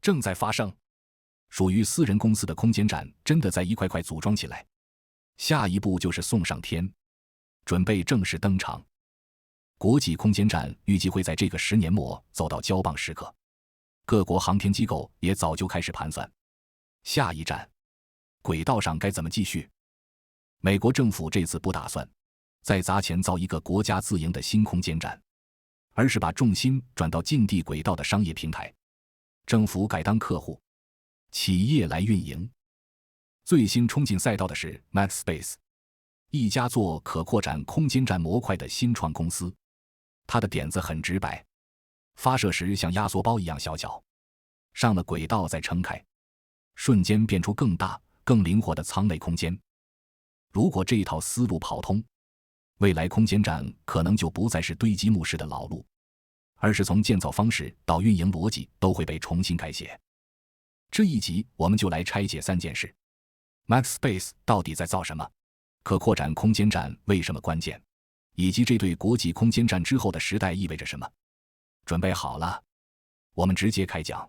正在發生。屬於私人公司的空間站真的在一塊塊組裝起來，下一步就是送上天，準備正式登場。國際空間站預計會在這個10年末走到交棒時刻，各國航天機構也早就開始盤算，下一站，軌道上該怎麼繼續。美國政府這次不打算再砸錢造一個國家自營的新空間站，而是把重心轉到近地軌道的商業平台，政府改當客戶，企業來運營。最新衝進賽道的是 MaxSpace， 一家做可擴展空間站模塊的新創公司。它的點子很直白，發射時像壓縮包一樣小巧，上了軌道再撐開，瞬間變出更大、更靈活的艙內空間。如果這一套思路跑通，未來空間站可能就不再是堆積木式的老路，而是從建造方式到運營邏輯都会被重新改寫。這一集我們就來拆解3件事。MaxSpace 到底在造什麼？可擴展空間站為什麼關鍵？以及這對國際空間站之後的時代意味着什麼？準備好了，我們直接開講。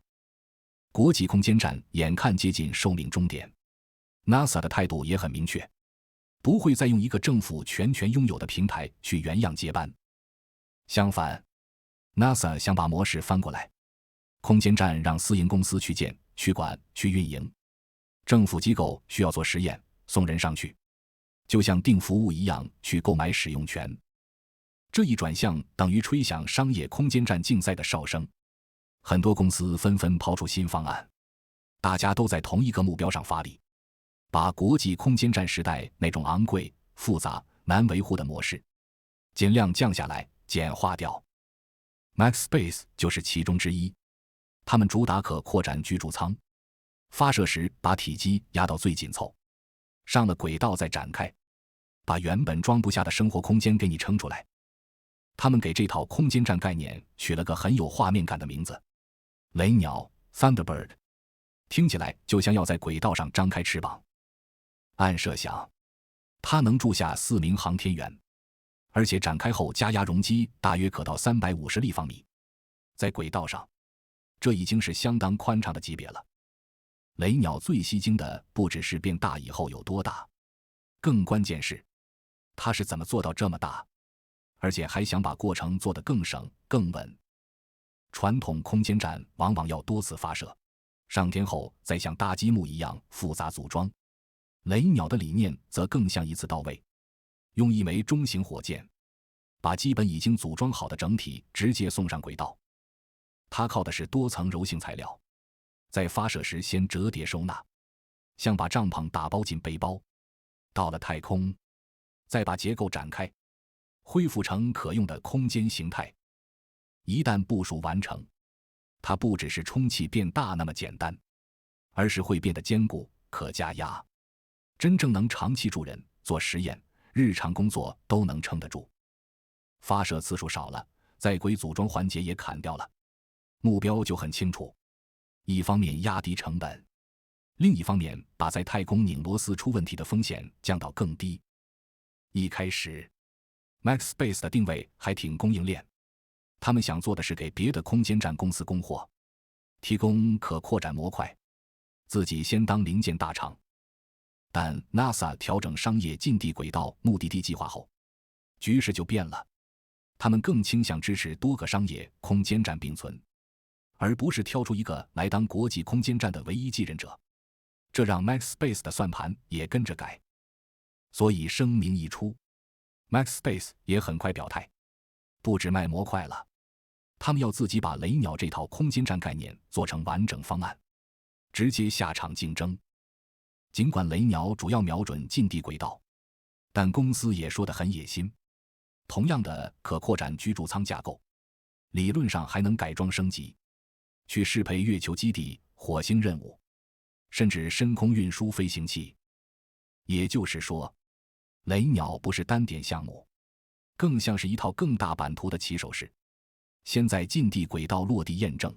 國際空間站眼看接近壽命終點， NASA 的態度也很明確，不會再用一個政府全權擁有的平台去原樣接班。相反， NASA 想把模式翻過來，空間站讓私營公司去建、去管、去運營，政府機構需要做實驗，送人上去，就像訂服務一樣去購買使用權。這一轉向等於吹響商業空間站競賽的哨聲，很多公司紛紛拋出新方案，大家都在同一個目標上發力，把國際空間站時代那種昂貴、複雜、難維護的模式盡量降下來、簡化掉。MaxSpace 就是其中之一，他們主打可擴展居住艙，發射時把體積壓到最緊湊，上了軌道再展開，把原本裝不下的生活空間給你撐出來。他們給這套空間站概念取了個很有畫面感的名字，雷鳥 Thunderbird， 聽起來就像要在軌道上張開翅膀。按設想，它能住下4名航天員，而且展開後加壓容積大約可到350立方米。在軌道上，這已經是相當寬敞的級別了。雷鳥最吸睛的不只是變大以後有多大，更關鍵是它是怎麼做到這麼大，而且還想把過程做得更省更穩。傳統空間站往往要多次發射，上天後再像搭積木一樣複雜組裝，雷鳥的理念則更像一次到位，用一枚中型火箭把基本已經組裝好的整體直接送上軌道。它靠的是多層柔性材料，在發射時先折疊收納，像把帳篷打包進背包，到了太空再把結構展開，恢復成可用的空間形態。一旦部署完成，它不只是充气变大那麼簡单，而是会变得坚固、可加壓，真正能長期住人、做實驗、日常工作都能撐得住。發射次數少了，在軌組裝環節也砍掉了，目標就很清楚，一方面壓低成本，另一方面把在太空擰螺絲出問題的風險降到更低。一開始 MaxSpace 的定位還挺供應鏈，他們想做的是給別的空間站公司供貨，提供可擴展模塊，自己先當零件大廠。但 NASA 調整商業近地軌道目的地計劃後，局勢就變了，他們更傾向支持多個商業空間站並存，而不是挑出一個來當國際空間站的唯一继任者。這讓 MaxSpace 的算盤也跟着改。所以聲明一出， MaxSpace 也很快表態，不只賣模塊了，他們要自己把雷鳥這套空間站概念做成完整方案，直接下場競爭。儘管雷鳥主要瞄準近地軌道，但公司也說得很野心，同樣的可擴展居住艙架構，理論上還能改裝升級，去適配月球基地、火星任務，甚至深空運輸飛行器。也就是說，雷鳥不是單點項目，更像是一套更大版圖的起手式。先在近地軌道落地驗證，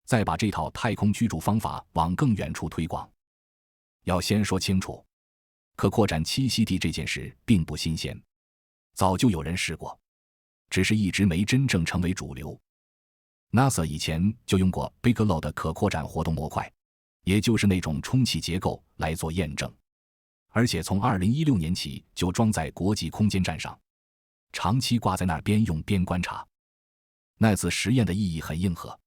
再把這套太空居住方法往更遠處推廣。要先說清楚，可擴展栖息地這件事並不新鮮，早就有人試過，只是一直沒真正成為主流。NASA 以前就用過 Bigelow 的可擴展活动模塊，也就是那種充气結構來做驗證，而且從2016年起就装在国際空间站上，長期掛在那儿邊用邊觀察。那次實驗的意義很硬核，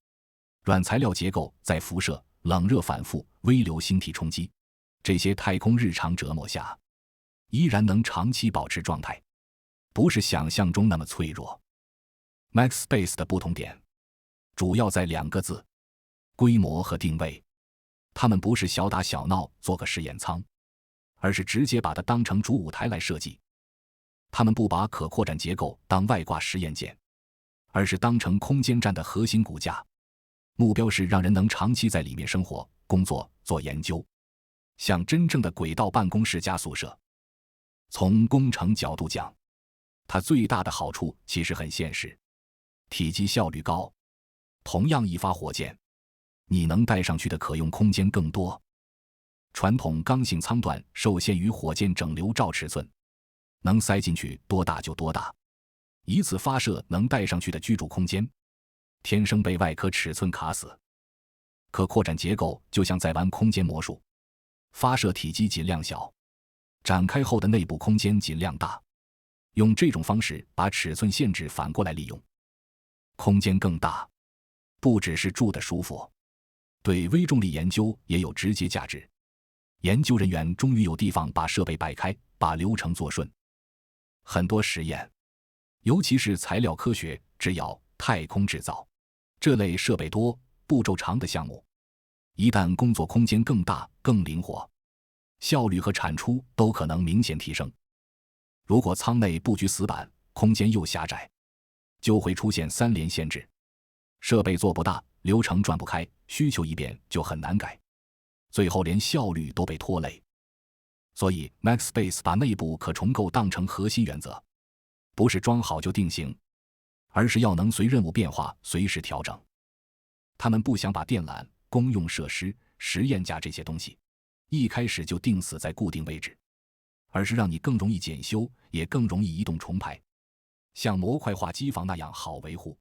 軟材料結構在輻射、冷熱反复、微流星体衝擊這些太空日常折磨下，依然能長期保持狀態，不是想象中那麼脆弱。Max Space 的不同點主要在2個字：規模和定位。他們不是小打小鬧做個試驗艙，而是直接把它當成主舞台來設計。他們不把可擴展結構當外掛實驗件，而是當成空間站的核心骨架，目標是讓人能長期在裡面生活、工作、做研究，像真正的軌道办公室加宿舍。從工程角度講，它最大的好處其實很现實，体积效率高。同樣一發火箭，你能带上去的可用空间更多。傳統剛性艙段受限於火箭整流罩尺寸，能塞進去多大就多大，一次發射能帶上去的居住空間，天生被外殼尺寸卡死。可擴展結構就像在玩空間魔術，發射體積盡量小，展開後的內部空間盡量大，用這種方式把尺寸限制反過來利用，空間更大，不只是住得舒服，對微重力研究也有直接價值。研究人員終於有地方把設備擺開，把流程做順。很多實驗，尤其是材料科學、製藥、太空製造這類設備多、步驟長的項目，一旦工作空間更大、更靈活，效率和產出都可能明顯提升。如果艙內布局死板，空間又狹窄，就會出現3連限制：設備做不大，流程轉不開，需求一變就很難改，最後連效率都被拖累。所以 Max Space 把內部可重構當成核心原則，不是裝好就定型，而是要能隨任務變化隨時調整。他們不想把電纜、公用設施、實驗架這些東西一開始就定死在固定位置，而是讓你更容易檢修，也更容易移動重排，像模塊化機房那樣好維護。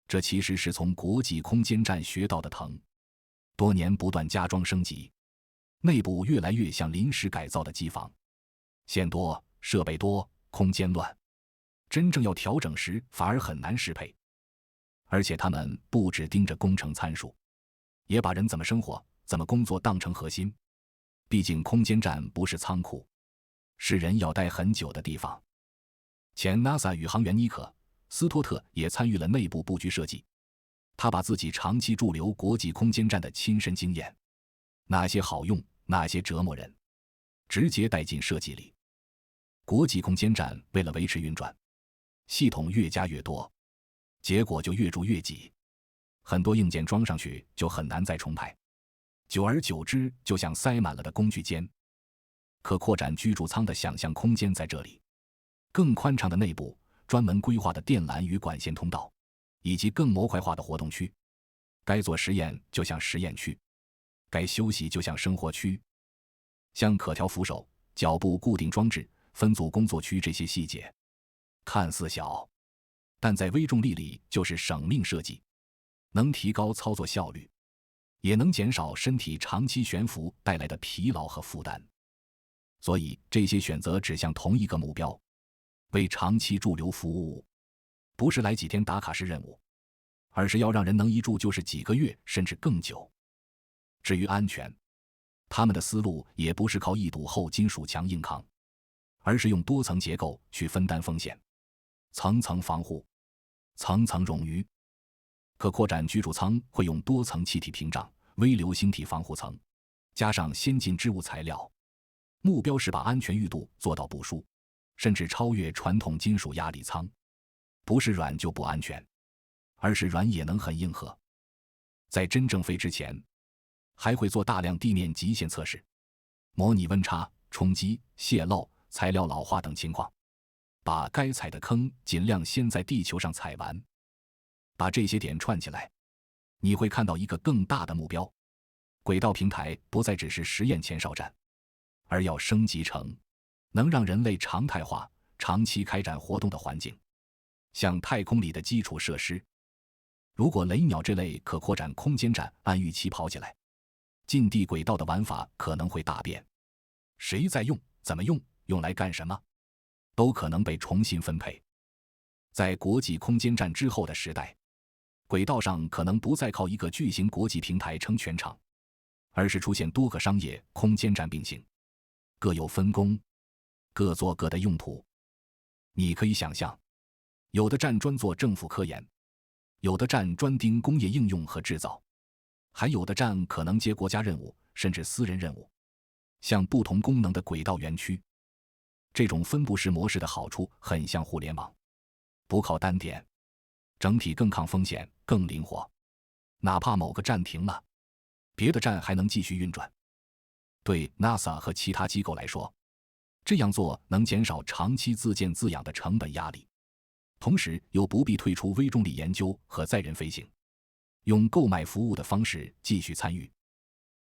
這其實是從國際空間站學到的疼，多年不斷加裝升級，內部越來越像臨時改造的機房，線多，設備多，空間亂，真正要調整時反而很難適配。而且他們不只盯着工程參數，也把人怎麼生活、怎麼工作當成核心。畢竟空間站不是倉庫，是人要待很久的地方。前 NASA 宇航員尼可·斯托特也參與了內部布局設計，他把自己長期駐留國際空間站的親身經驗，哪些好用，哪些折磨人，直接帶進設計裡。國際空間站為了維持運轉，系統越加越多，結果就越住越擠，很多硬件裝上去就很難再重排，久而久之就像塞滿了的工具間。可擴展居住艙的想象空间在這裡，更寬敞的內部，專門規劃的電纜與管線通道，以及更模塊化的活動區。該做實驗就像實驗區，該休息就像生活區。像可調扶手、腳部固定裝置、分組工作區这些細節，看似小，但在微重力裡就是省命設計，能提高操作效率，也能減少身體長期懸浮帶來的疲勞和負擔。所以這些選擇指向同一個目標，為長期駐留服務，不是來幾天打卡式任務，而是要讓人能一住就是幾個月甚至更久。至於安全，他們的思路也不是靠一堵厚金屬牆硬扛，而是用多層結構去分擔風險，層層防護，層層冗餘。可擴展居住艙會用多層氣體屏障、微流星體防護層，加上先進織物材料，目標是把安全裕度做到不輸，甚至超越傳統金屬壓力艙。不是軟就不安全，而是軟也能很硬核。在真正飛之前，還會做大量地面極限測試，模擬溫差、衝擊、洩漏、材料老化等情況，把該踩的坑盡量先在地球上踩完。把這些點串起來，你會看到一個更大的目標：軌道平台不再只是實驗前哨站，而要升級成能讓人類常態化、長期開展活動的環境，像太空裡的基礎設施。如果雷鳥這類可擴展空間站按預期跑起來，近地軌道的玩法可能會大變，誰在用、怎麼用、用來幹什麼，都可能被重新分配。在國際空間站之後的時代，軌道上可能不再靠一個巨型國際平台撐全場，而是出現多個商業空間站並行，各有分工，各做各的用途。你可以想象，有的站專做政府科研，有的站專盯工業應用和制造，還有的站可能接國家任務，甚至私人任務，像不同功能的軌道園區。這種分布式模式的好處很像互聯網，不靠單點，整體更抗風險，更靈活。哪怕某個站停了，別的站還能繼續運轉。對 NASA 和其他機構來說，這樣做能減少長期自建自養的成本壓力，同時又不必退出微重力研究和载人飛行，用購買服務的方式繼續參與。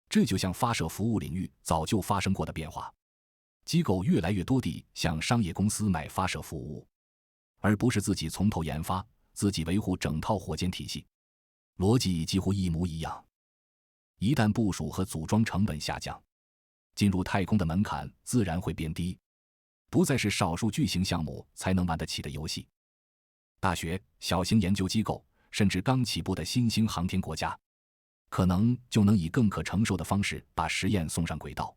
這就像發射服務領域早就發生過的變化，機構越來越多地向商業公司買發射服務，而不是自己從頭研發、自己維護整套火箭體系，邏輯幾乎一模一樣。一旦部署和組裝成本下降，進入太空的门檻自然會變低，不再是少數巨型項目才能玩得起的遊戲。大學、小型研究機構，甚至剛起步的新興航天國家，可能就能以更可承受的方式把實驗送上軌道，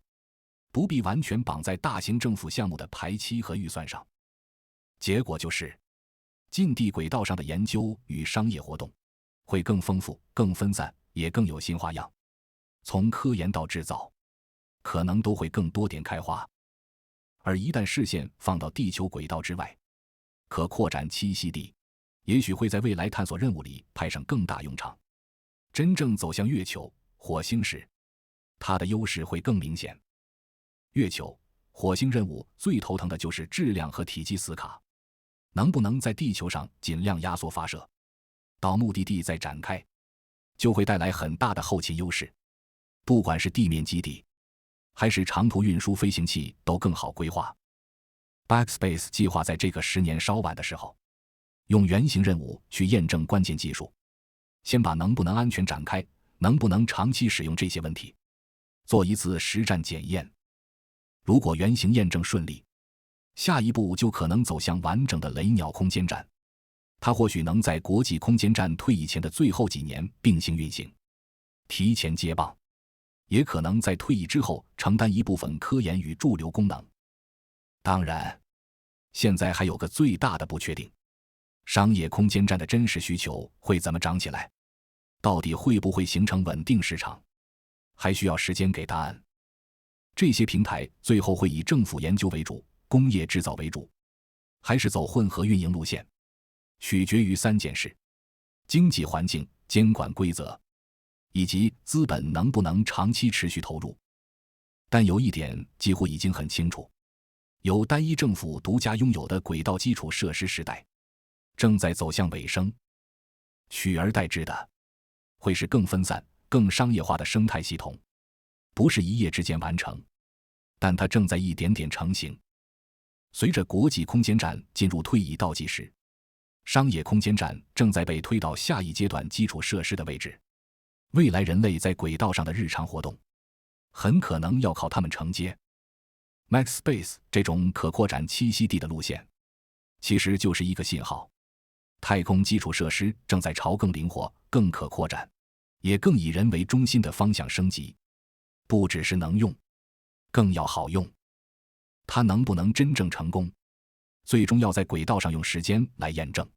不必完全綁在大型政府項目的排期和預算上。結果就是，近地軌道上的研究與商業活動會更豐富、更分散，也更有新花樣。從科研到制造，可能都會更多點開花。而一旦視線放到地球軌道之外，可擴展栖息地也許會在未來探索任務裡派上更大用場。真正走向月球、火星時，它的優勢會更明顯。月球、火星任務最頭疼的就是質量和體積死卡，能不能在地球上盡量壓縮發射，到目的地再展開，就會帶來很大的後勤優勢。不管是地面基地，還是長途運輸飛行器，都更好規劃。Backspace 計劃在這個10年稍晚的時候，用原型任務去驗證關鍵技術，先把能不能安全展開、能不能長期使用這些問題做一次實戰檢驗。如果原型驗證順利，下一步就可能走向完整的雷鳥空間站。它或許能在國際空間站退役前的最後幾年并行運行，提前接棒，也可能在退役之後承擔一部分科研與駐留功能。當然，現在還有個最大的不確定：商業空間站的真實需求會怎麼長起來？到底會不會形成穩定市場？還需要時間給答案。這些平台最後會以政府研究為主，工業制造為主，還是走混合運營路線，取決於3件事：經濟環境、監管規則，以及資本能不能長期持續投入。但有一點幾乎已經很清楚，由單一政府獨家擁有的軌道基礎設施時代正在走向尾聲，取而代之的會是更分散、更商業化的生態系統，不是一夜之間完成，但它正在一點點成型。隨着國際空間站進入退役倒計時，商業空間站正在被推到下一階段基礎設施的位置。未来人類在軌道上的日常活動，很可能要靠它們承接。MaxSpace 這種可擴展栖息地的路線，其實就是一個信號：太空基礎設施正在朝更靈活、更可擴展，也更以人為中心的方向升級。不只是能用，更要好用。它能不能真正成功，最終要在軌道上用時間來驗證。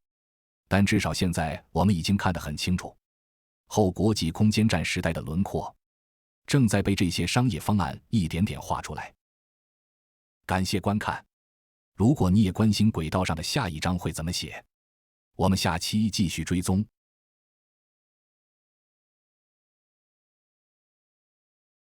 但至少現在我們已經看得很清楚，後國際空間站時代的輪廓正在被這些商業方案一點點畫出來。感謝觀看。如果你也關心軌道上的下一章會怎麼寫，我們下期繼續追蹤。